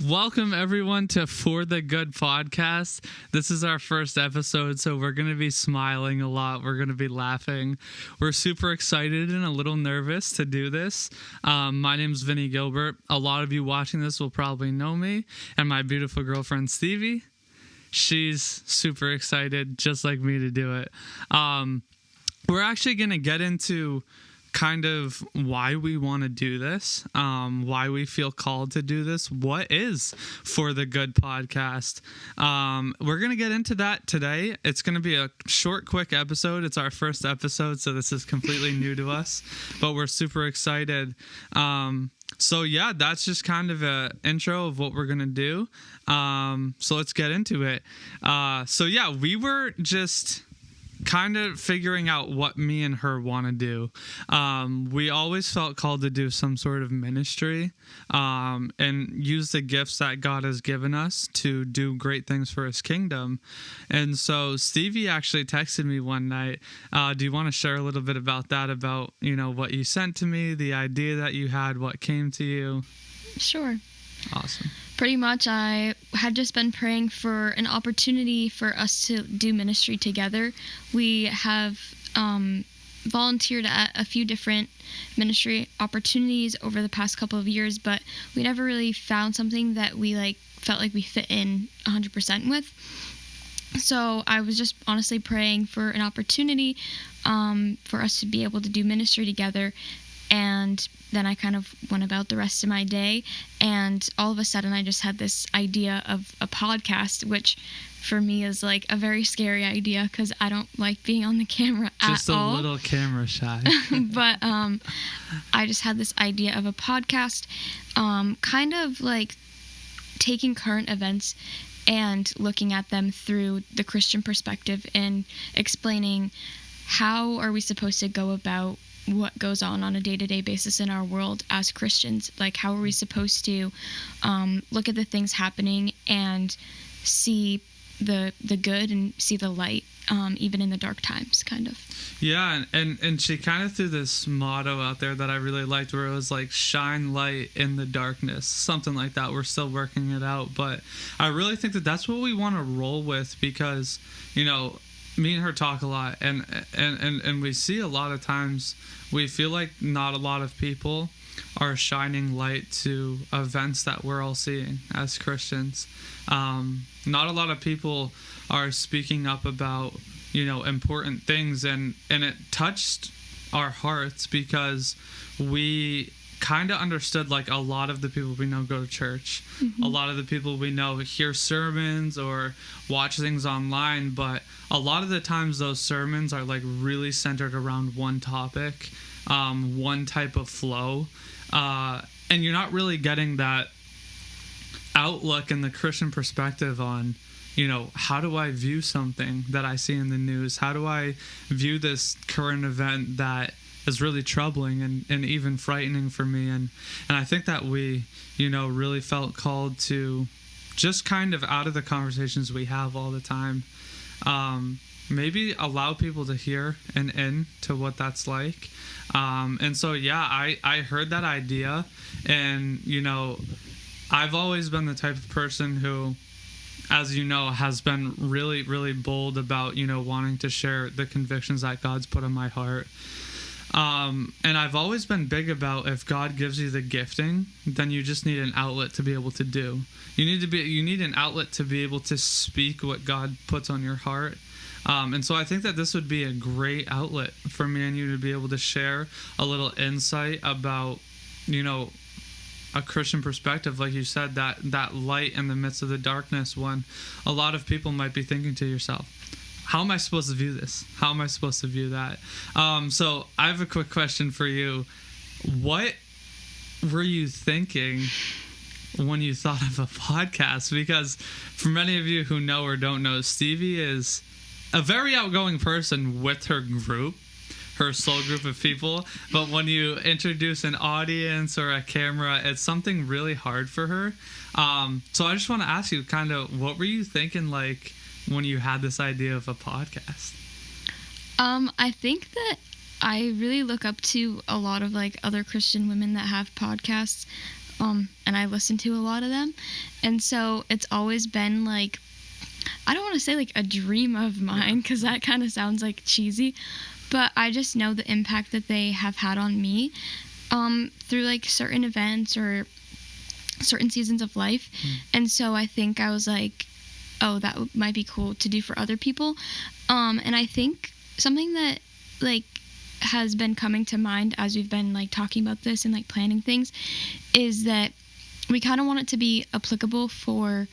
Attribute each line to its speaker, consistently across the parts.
Speaker 1: Welcome, everyone, to For the Good podcast. This is our first episode, so we're going to be smiling a lot. We're going to be laughing. We're super excited and a little nervous to do this. My name's Vinny Gilbert. A lot of you watching this will probably know me, and my beautiful girlfriend, Stevie. She's super excited, just like me, to do it. We're actually going to get into kind of why we want to do this, why we feel called to do this, what is For the Good podcast. We're going to get into that today. It's going to be a short, quick episode. It's our first episode, so this is completely new to us, but we're super excited. So yeah, that's just kind of an intro of what we're going to do. So let's get into it. So yeah, we were just kind of figuring out what me and her want to do. We always felt called to do some sort of ministry and use the gifts that God has given us to do great things for his kingdom. And so Stevie actually texted me one night. Do you want to share a little bit about that, about, you know, what you sent to me, the idea that you had, what came to you?
Speaker 2: Sure.
Speaker 1: Awesome.
Speaker 2: Pretty much, I had just been praying for an opportunity for us to do ministry together. We have volunteered at a few different ministry opportunities over the past couple of years, but we never really found something that we felt like we fit in 100% with. So I was just honestly praying for an opportunity for us to be able to do ministry together. And then I kind of went about the rest of my day, and all of a sudden I just had this idea of a podcast, which for me is like a very scary idea because I don't like being on the camera at all.
Speaker 1: Just a little camera shy.
Speaker 2: But I just had this idea of a podcast, kind of like taking current events and looking at them through the Christian perspective and explaining how are we supposed to go about what goes on a day-to-day basis in our world as Christians. Like, how are we supposed to look at the things happening and see the good and see the light, even in the dark times, kind of.
Speaker 1: Yeah, and she kind of threw this motto out there that I really liked, where it was like, shine light in the darkness, something like that. We're still working it out, but I really think that that's what we want to roll with, because, you know, me and her talk a lot, and we see a lot of times, we feel like not a lot of people are shining light to events that we're all seeing as Christians. Not a lot of people are speaking up about, you know, important things, and it touched our hearts because we kind of understood, like, a lot of the people we know go to church. Mm-hmm. A lot of the people we know hear sermons or watch things online, but a lot of the times those sermons are like really centered around one topic, one type of flow, and you're not really getting that outlook and the Christian perspective on, you know, how do I view something that I see in the news? How do I view this current event that is really troubling and even frightening for me? And I think that we, you know, really felt called to just kind of, out of the conversations we have all the time, maybe allow people to hear and in to what that's like. And so, yeah, I heard that idea, and, you know, I've always been the type of person who, as you know, has been really, really bold about, you know, wanting to share the convictions that God's put in my heart. And I've always been big about, if God gives you the gifting, then you just need an outlet to be able to do. You need an outlet to be able to speak what God puts on your heart. And so I think that this would be a great outlet for me and you to be able to share a little insight about, you know, a Christian perspective, like you said, that light in the midst of the darkness, when a lot of people might be thinking to yourself, how am I supposed to view this? How am I supposed to view that? So I have a quick question for you. What were you thinking when you thought of a podcast? Because for many of you who know or don't know, Stevie is a very outgoing person with her group, her soul group of people. But when you introduce an audience or a camera, it's something really hard for her. So I just want to ask you, kind of, what were you thinking, like, when you had this idea of a podcast?
Speaker 2: I think that I really look up to a lot of like other Christian women that have podcasts. and I listen to a lot of them. And so it's always been like, I don't want to say like a dream of mine, because that kind of sounds like cheesy, but I just know the impact that they have had on me through like certain events or certain seasons of life. And so I think I was like, oh, that might be cool to do for other people. And I think something that like has been coming to mind as we've been like talking about this and like planning things is that we kind of want it to be applicable for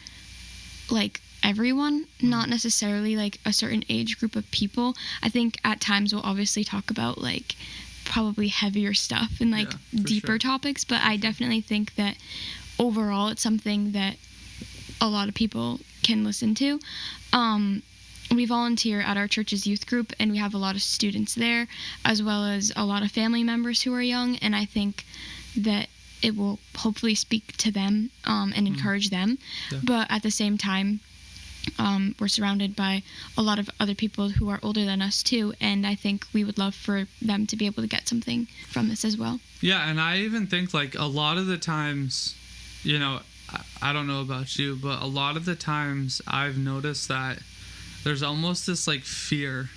Speaker 2: like everyone, not necessarily like a certain age group of people. I think at times we'll obviously talk about like probably heavier stuff and like deeper topics, but I definitely think that overall it's something that a lot of people can listen to. We volunteer at our church's youth group, and we have a lot of students there, as well as a lot of family members who are young, and I think that it will hopefully speak to them and encourage them. Yeah. But at the same time, we're surrounded by a lot of other people who are older than us too, and I think we would love for them to be able to get something from this as well. Yeah, and I even think like a lot of the times, you know, I don't know about you, but a lot of the times I've noticed that there's almost this like fear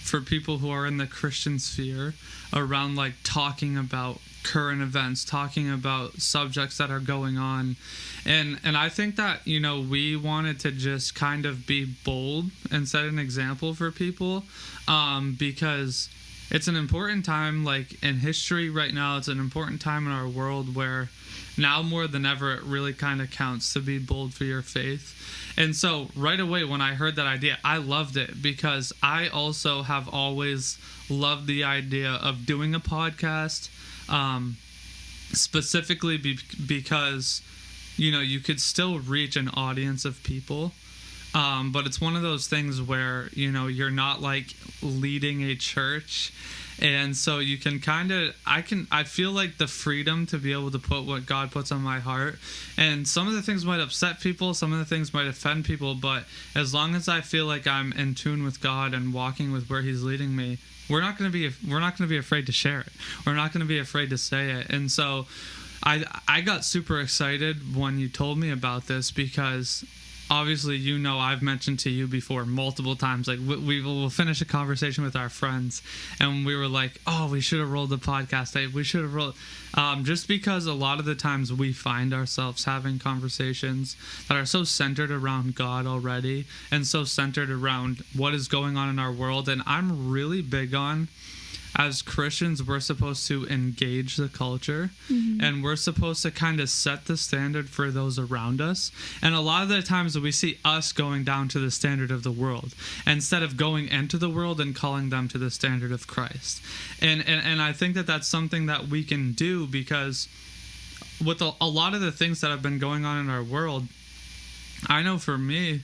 Speaker 2: for people who are in the Christian sphere around like talking about current events, talking about subjects that are going on. And I think that, you know, we wanted to just kind of be bold and set an example for people, because it's an important time like in history right now. It's an important time in our world where now more than ever it really kind of counts to be bold for your faith. And so right away when I heard that idea, I loved it, because I also have always loved the idea of doing a podcast, specifically because, you know, you could still reach an audience of people. But it's one of those things where, you know, you're not like leading a church. And so you can kind of, I feel like the freedom to be able to put what God puts on my heart. And some of the things might upset people, some of the things might offend people, but as long as I feel like I'm in tune with God and walking with where He's leading me, we're not going to be afraid to share it. We're not going to be afraid to say it. And so I got super excited when you told me about this, because obviously, you know, I've mentioned to you before multiple times, like we will finish a conversation with our friends and we were like, oh, we should have rolled the podcast. We should have rolled, just because a lot of the times we find ourselves having conversations that are so centered around God already and so centered around what is going on in our world. And I'm really big on, as Christians, we're supposed to engage the culture, and we're supposed to kind of set the standard for those around us. And a lot of the times we see us going down to the standard of the world instead of going into the world and calling them to the standard of Christ. And I think that that's something that we can do, because with a lot of the things that have been going on in our world, I know for me,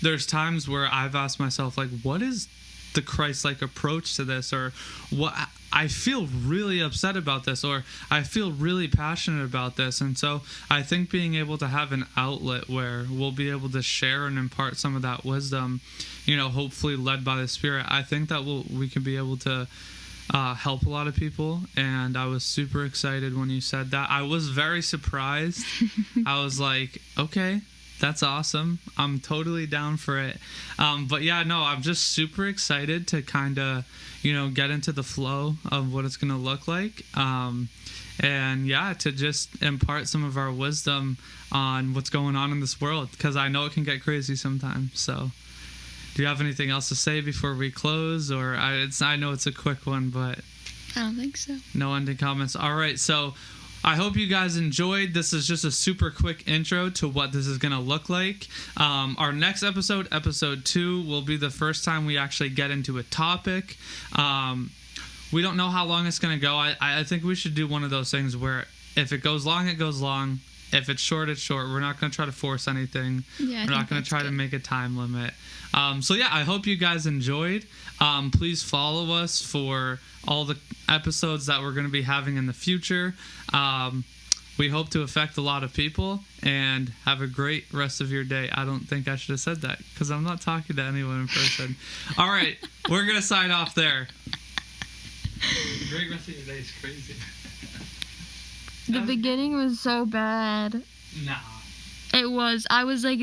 Speaker 2: there's times where I've asked myself, like, what is the Christ-like approach to this, or what I feel really upset about this, or I feel really passionate about this. And so I think being able to have an outlet where we'll be able to share and impart some of that wisdom, you know, hopefully led by the Spirit, I think that we can be able to help a lot of people. And I was super excited when you said that. I was very surprised. I was like, okay, that's awesome. I'm totally down for it. But yeah, no, I'm just super excited to kind of, you know, get into the flow of what it's going to look like. And yeah, to just impart some of our wisdom on what's going on in this world, because I know it can get crazy sometimes. So do you have anything else to say before we close? Or I know it's a quick one, but I don't think so. No
Speaker 1: ending comments. All right. So I hope you guys enjoyed. This is just a super quick intro to what this is going to look like. Our next episode, episode 2, will be the first time we actually get into a topic. We don't know how long it's going to go. I think we should do one of those things where if it goes long, it goes long. If it's short, it's short. We're not going to try to force anything. Yeah, we're not going to try to make a time limit. So yeah, I hope you guys enjoyed. Please follow us for all the episodes that we're going to be having in the future. We hope to affect a lot of people, and have a great rest of your day. I don't think I should have said that because I'm not talking to anyone in person. All right, we're going to sign off there. The great rest of your day is crazy.
Speaker 2: The beginning was so bad.
Speaker 1: Nah.
Speaker 2: It was. I was like